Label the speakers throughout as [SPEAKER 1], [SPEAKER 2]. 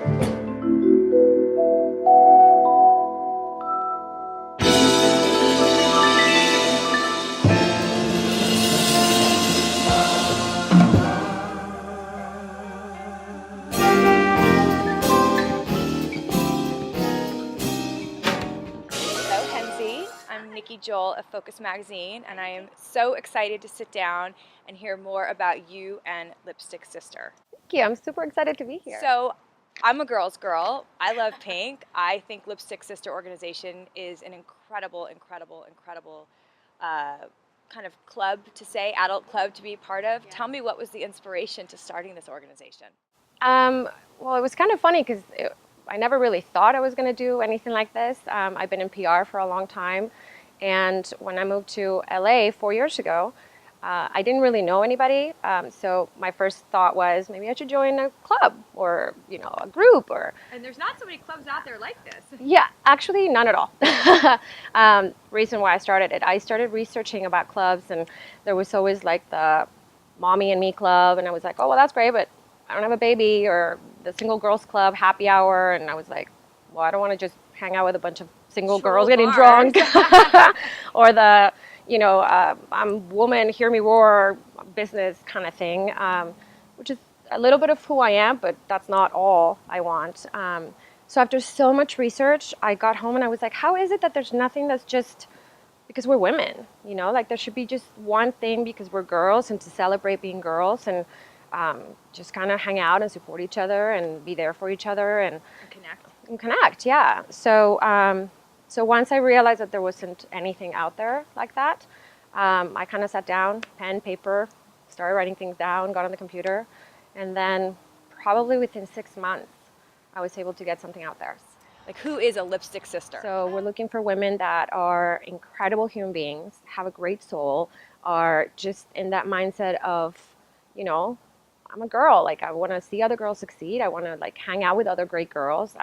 [SPEAKER 1] I'm Nikki Joel of Focus Magazine, and I am so excited to sit down and hear more about you and Lipstick Sister.
[SPEAKER 2] Thank you. I'm super excited to be here.
[SPEAKER 1] So, I'm a girl's girl. I love pink. I think Lipstick Sister organization is an incredible kind of club to say, adult club to be part of. Yeah. Tell me, what was the inspiration to starting this organization?
[SPEAKER 2] Well, it was kind of funny because I never really thought I was going to do anything like this. I've been in PR for a long time, and when I moved to LA 4 years ago, I didn't really know anybody. So my first thought was maybe I should join a club or a group or.
[SPEAKER 1] And there's not so many clubs out there like this.
[SPEAKER 2] Yeah, actually none at all. Reason why I started researching about clubs, and there was always like the Mommy and Me club, and I was like, oh well, that's great, but I don't have a baby, or the single girls club happy hour, and I was like, well, I don't want to just hang out with a bunch of single girls getting drunk, or the I'm woman, hear me roar business kind of thing, which is a little bit of who I am, but that's not all I want. So after so much research, I got home and I was like, how is it that there's nothing that's just because we're women, like there should be just one thing because we're girls and to celebrate being girls and just kind of hang out and support each other and be there for each other and connect. Yeah. So once I realized that there wasn't anything out there like that, I kind of sat down, pen, paper, started writing things down, got on the computer, and then probably within 6 months, I was able to get something out there.
[SPEAKER 1] Like, who is a Lipstick Sister?
[SPEAKER 2] So we're looking for women that are incredible human beings, have a great soul, are just in that mindset of, I'm a girl. Like, I want to see other girls succeed. I want to hang out with other great girls.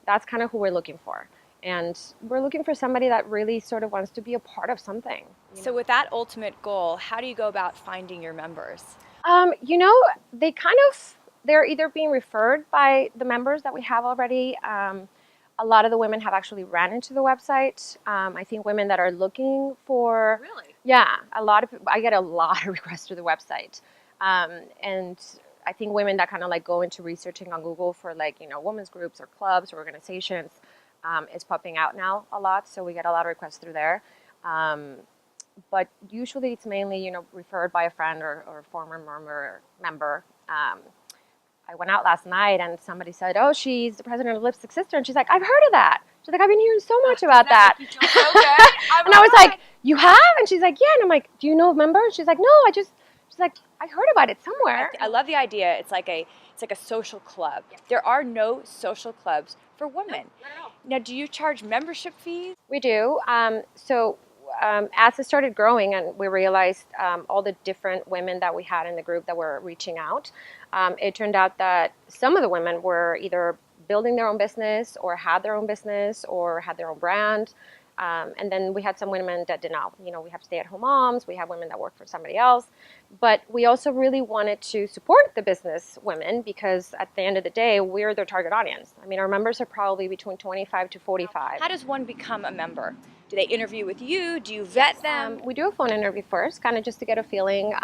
[SPEAKER 2] That's kind of who we're looking for. And we're looking for somebody that really sort of wants to be a part of something.
[SPEAKER 1] So with that ultimate goal, how do you go about finding your members?
[SPEAKER 2] They're either being referred by the members that we have already. A lot of the women have actually ran into the website. I think women that are looking for...
[SPEAKER 1] Really?
[SPEAKER 2] Yeah, I get a lot of requests through the website. And I think women that kind of go into researching on Google for women's groups or clubs or organizations is popping out now a lot. So we get a lot of requests through there. But usually it's mainly, referred by a friend or a former member. I went out last night and somebody said, oh, she's the president of Lipstick Sister. And she's like, I've heard of that. She's like, I've been hearing so much about that. And I was like, you have? And she's like, yeah. And I'm like, do you know members? She's like, no, she's like, I heard about it somewhere.
[SPEAKER 1] I love the idea. It's like a social club. Yeah. There are no social clubs for women. No, not at all. Now, do you charge membership fees?
[SPEAKER 2] We do. As it started growing and we realized all the different women that we had in the group that were reaching out, it turned out that some of the women were either building their own business or had their own business or had their own brand. And then we had some women that did not. We have stay-at-home moms. We have women that work for somebody else. But we also really wanted to support the business women because at the end of the day, we're their target audience. I mean, our members are probably between 25 to 45.
[SPEAKER 1] How does one become a member? Do they interview with you? Do you vet them?
[SPEAKER 2] We do a phone interview first, kind of just to get a feeling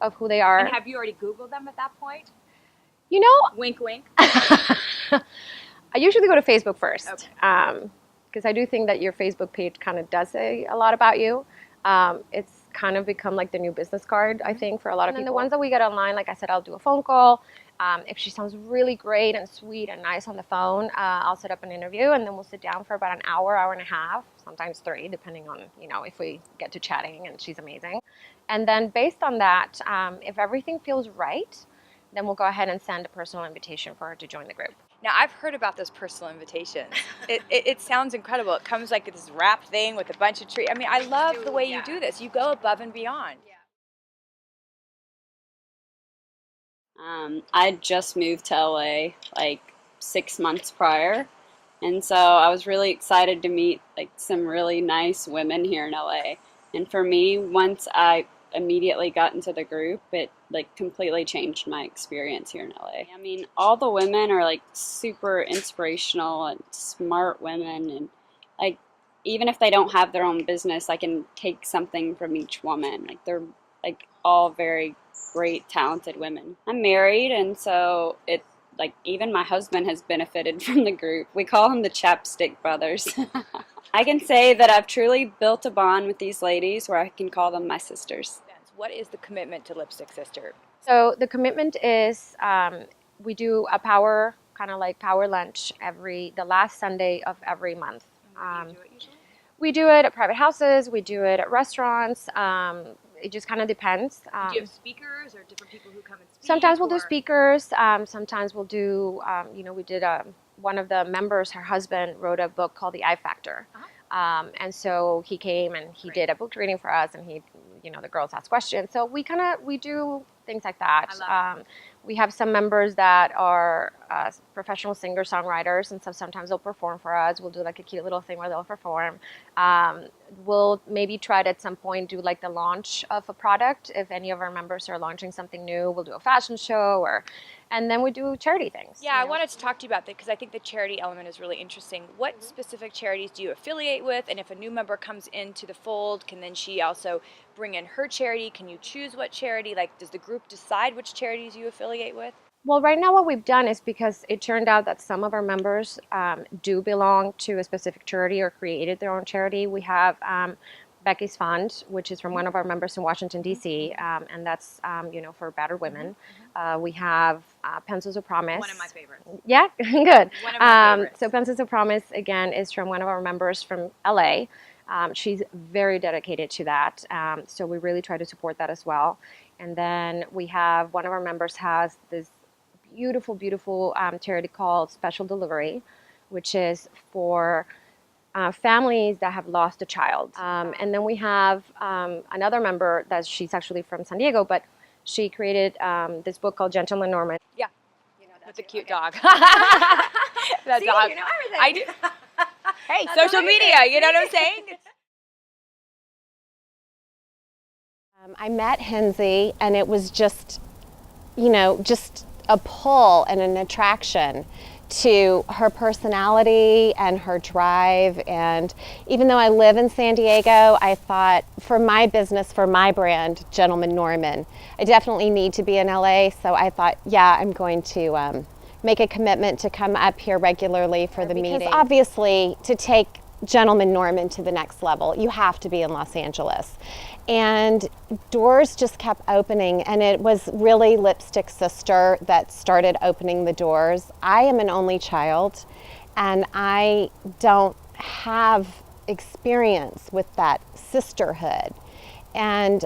[SPEAKER 2] of who they are.
[SPEAKER 1] And have you already Googled them at that point? Wink, wink.
[SPEAKER 2] I usually go to Facebook first. Okay. Because I do think that your Facebook page kind of does say a lot about you. It's kind of become like the new business card, I think, for a lot of people. And the ones that we get online, like I said, I'll do a phone call. If she sounds really great and sweet and nice on the phone, I'll set up an interview, and then we'll sit down for about an hour, hour and a half, sometimes 3, depending on, if we get to chatting and she's amazing. And then based on that, if everything feels right, then we'll go ahead and send a personal invitation for her to join the group.
[SPEAKER 1] Now, I've heard about those personal invitations. It sounds incredible. It comes like this wrap thing with a bunch of trees. I mean, I love the way you do this. You go above and beyond.
[SPEAKER 3] I just moved to LA 6 months prior, and so I was really excited to meet some really nice women here in LA. And for me, once I immediately got into the group, it like completely changed my experience here in LA. I mean, all the women are like super inspirational and smart women, and like even if they don't have their own business, I can take something from each woman. Like they're like all very great, talented women. I'm married, and so it like even my husband has benefited from the group. We call them the Chapstick Brothers. I can say that I've truly built a bond with these ladies where I can call them my sisters.
[SPEAKER 1] What is the commitment to Lipstick Sister?
[SPEAKER 2] So the commitment is we do a power, kind of like power lunch the last Sunday of every month.
[SPEAKER 1] Do you do it usually?
[SPEAKER 2] We do it at private houses. We do it at restaurants. It just kind of depends.
[SPEAKER 1] Do you have speakers or different people who come and speak?
[SPEAKER 2] Sometimes we'll do speakers. Sometimes we'll do, we did one of the members, her husband wrote a book called The I Factor. And so he came and he did a book reading for us, and the girls asked questions. So we do things like that.
[SPEAKER 1] I love it.
[SPEAKER 2] We have some members that are professional singer-songwriters, and so sometimes they'll perform for us. We'll do like a cute little thing where they'll perform. We'll maybe try to at some point do like the launch of a product. If any of our members are launching something new, we'll do a fashion show, and then we do charity things.
[SPEAKER 1] Yeah, I wanted to talk to you about that because I think the charity element is really interesting. What specific charities do you affiliate with? And if a new member comes into the fold, can then she also bring in her charity? Can you choose what charity? Like, does the group decide which charities you affiliate with?
[SPEAKER 2] Well, right now what we've done is, because it turned out that some of our members do belong to a specific charity or created their own charity. We have Becky's Fund, which is from one of our members in Washington, D.C., and that's, for battered women. We have Pencils of Promise.
[SPEAKER 1] One of my favorites.
[SPEAKER 2] Yeah, good.
[SPEAKER 1] One of my favorites.
[SPEAKER 2] So Pencils of Promise, again, is from one of our members from L.A. She's very dedicated to that, so we really try to support that as well. And then we have, one of our members has this beautiful, beautiful charity called Special Delivery, which is for families that have lost a child. And then we have another member that she's actually from San Diego, but she created this book called Gentleman Norman.
[SPEAKER 1] Yeah, with the cute dog. That
[SPEAKER 2] See,
[SPEAKER 1] dog.
[SPEAKER 2] you know everything.
[SPEAKER 1] I do. Hey, social media, you know what I'm saying?
[SPEAKER 4] I met Hensi, and it was just a pull and an attraction to her personality and her drive. And even though I live in San Diego, I thought, for my business, for my brand, Gentleman Norman, I definitely need to be in LA. So I thought, yeah, I'm going to make a commitment to come up here regularly for the meeting. Because obviously, to take Gentleman Norman to the next level, you have to be in Los Angeles. And doors just kept opening, and it was really Lipstick Sister that started opening the doors. I am an only child, and I don't have experience with that sisterhood. And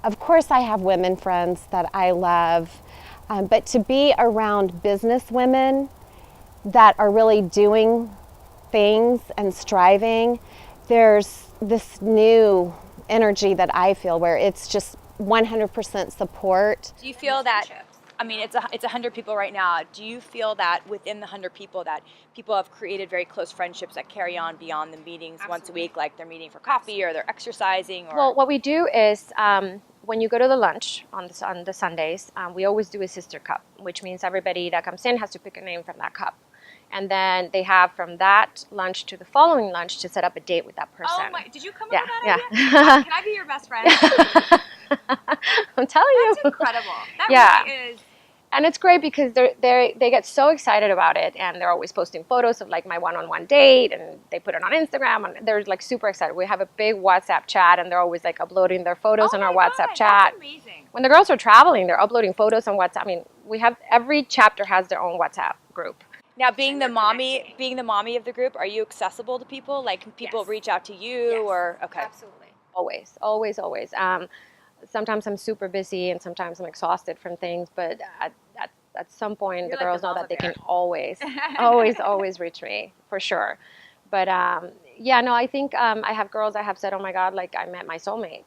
[SPEAKER 4] of course I have women friends that I love, but to be around business women that are really doing things and striving, there's this new energy that I feel where it's just 100% support.
[SPEAKER 1] Do you feel that, I mean, it's 100 people right now. Do you feel that within the 100 people that people have created very close friendships that carry on beyond the meetings once a week, like they're meeting for coffee or they're exercising? Or...
[SPEAKER 2] Well, what we do is when you go to the lunch on the Sundays, we always do a sister cup, which means everybody that comes in has to pick a name from that cup. And then they have from that lunch to the following lunch to set up a date with that person.
[SPEAKER 1] Oh my, did you come up with that idea? Can I be your best friend?
[SPEAKER 2] I'm telling you.
[SPEAKER 1] That's incredible. That really is.
[SPEAKER 2] And it's great because they get so excited about it, and they're always posting photos of like my one-on-one date, and they put it on Instagram, and they're like super excited. We have a big WhatsApp chat, and they're always like uploading their photos on our WhatsApp chat.
[SPEAKER 1] That's amazing.
[SPEAKER 2] When the girls are traveling, they're uploading photos on WhatsApp. I mean, we have every chapter has their own WhatsApp group.
[SPEAKER 1] Now, being the mommy of the group, are you accessible to people? Like, can people reach out to you, or okay?
[SPEAKER 2] Absolutely. Always, always, always. Sometimes I'm super busy, and sometimes I'm exhausted from things. But at some point, the girls know that they can always, always reach me for sure. But I think I have girls that have said, "Oh my God, like I met my soulmate,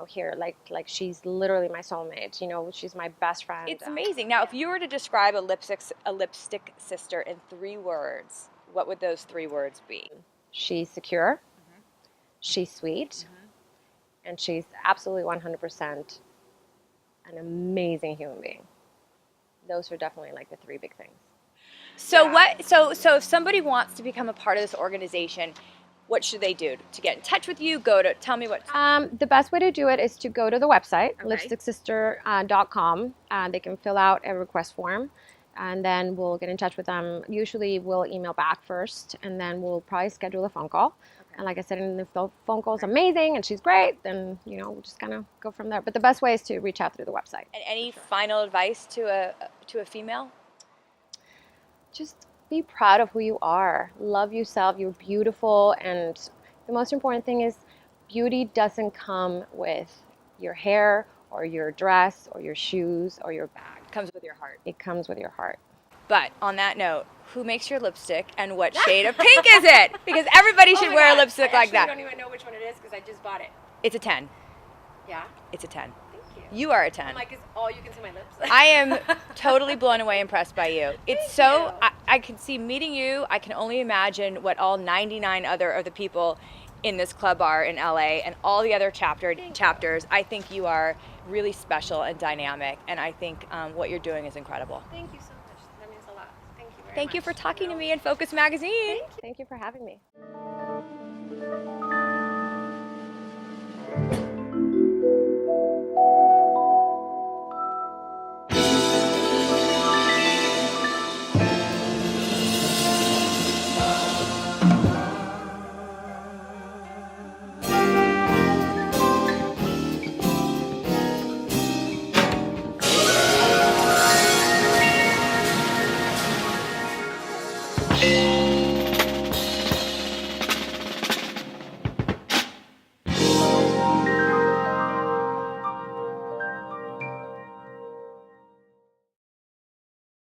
[SPEAKER 2] here. Like she's literally my soulmate. She's my best friend."
[SPEAKER 1] It's amazing. Now, if you were to describe a lipstick sister in 3 words, what would those 3 words be?
[SPEAKER 2] She's secure. She's sweet, and she's absolutely 100% an amazing human being. Those are definitely like the three big things.
[SPEAKER 1] So so if somebody wants to become a part of this organization, what should they do to get in touch with you? Tell me what.
[SPEAKER 2] The best way to do it is to go to the website,
[SPEAKER 1] Okay.
[SPEAKER 2] lipsticksister.com. They can fill out a request form, and then we'll get in touch with them. Usually we'll email back first, and then we'll probably schedule a phone call.
[SPEAKER 1] Okay.
[SPEAKER 2] And like I said, and if the phone call is amazing and she's great, then we'll just kind of go from there. But the best way is to reach out through the website.
[SPEAKER 1] And any final advice to a female?
[SPEAKER 2] Just be proud of who you are. Love yourself. You're beautiful. And the most important thing is beauty doesn't come with your hair or your dress or your shoes or your bag.
[SPEAKER 1] It comes with your heart.
[SPEAKER 2] It comes with your heart.
[SPEAKER 1] But on that note, who makes your lipstick and what shade of pink is it? Because everybody should wear a lipstick like that.
[SPEAKER 2] I don't even know which one it is because I just bought it.
[SPEAKER 1] It's a 10.
[SPEAKER 2] Yeah?
[SPEAKER 1] It's a 10.
[SPEAKER 2] Thank you.
[SPEAKER 1] You are a 10.
[SPEAKER 2] I'm like, is all you can see my lips?
[SPEAKER 1] I am totally blown away, impressed by you. It's so, I can see meeting you, I can only imagine what all 99 other of the people in this club are in LA and all the other chapters. I think you are really special and dynamic, and I think what you're doing is incredible.
[SPEAKER 2] Thank you so much. That means a lot. Thank you very much.
[SPEAKER 1] Thank you for talking to me in Focus Magazine.
[SPEAKER 2] Thank you for having me.